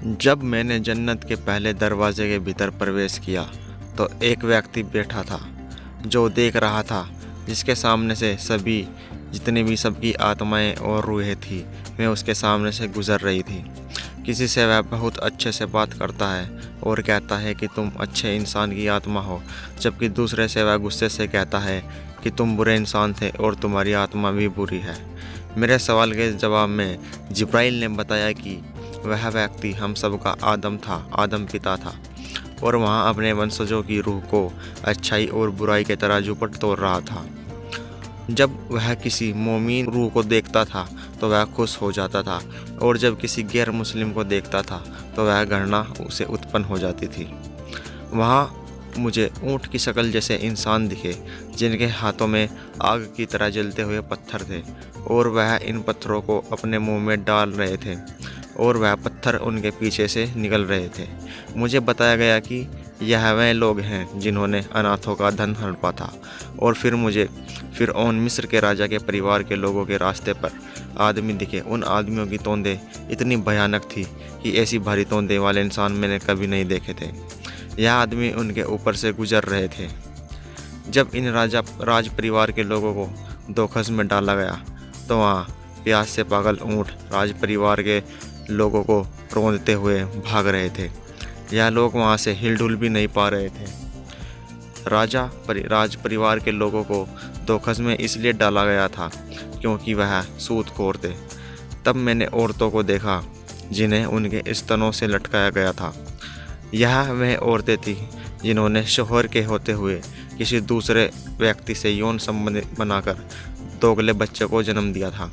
जब मैंने जन्नत के पहले दरवाजे के भीतर प्रवेश किया तो एक व्यक्ति बैठा था जो देख रहा था, जिसके सामने से जितने भी सबकी आत्माएं और रूहें थी वे उसके सामने से गुजर रही थी। किसी से वह बहुत अच्छे से बात करता है और कहता है कि तुम अच्छे इंसान की आत्मा हो, जबकि दूसरे से वह गुस्से से कहता है कि तुम बुरे इंसान थे और तुम्हारी आत्मा भी बुरी है। मेरे सवाल के जवाब में जिब्राइल ने बताया कि वह व्यक्ति हम सब का आदम पिता था और वहाँ अपने वंशजों की रूह को अच्छाई और बुराई के तराजू पर तोड़ रहा था। जब वह किसी मोमीन रूह को देखता था तो वह खुश हो जाता था, और जब किसी गैर मुस्लिम को देखता था तो वह घृणा उसे उत्पन्न हो जाती थी। वहाँ मुझे ऊँट की शक्ल जैसे इंसान दिखे जिनके हाथों में आग की तरह जलते हुए पत्थर थे, और वह इन पत्थरों को अपने मुंह में डाल रहे थे और वह पत्थर उनके पीछे से निकल रहे थे। मुझे बताया गया कि यह वे लोग हैं जिन्होंने अनाथों का धन हड़पा था। और फिर मुझे फिरऔन मिस्र के राजा के परिवार के लोगों के रास्ते पर आदमी दिखे। उन आदमियों की तोंदें इतनी भयानक थी कि ऐसी भारी तोंदें वाले इंसान मैंने कभी नहीं देखे थे। यह आदमी उनके ऊपर से गुजर रहे थे। जब इन राज परिवार के लोगों को दोखस में डाला गया तो वहाँ प्यास से पागल ऊँट राज परिवार के लोगों को रौंदते हुए भाग रहे थे। यह लोग वहाँ से हिलडुल भी नहीं पा रहे थे। राज परिवार के लोगों को दोखस में इसलिए डाला गया था क्योंकि वह सूदखोर थे। तब मैंने औरतों को देखा जिन्हें उनके स्तनों से लटकाया गया था। यह वह औरतें थीं जिन्होंने शौहर के होते हुए किसी दूसरे व्यक्ति से यौन संबंध बनाकर दोगले बच्चे को जन्म दिया था।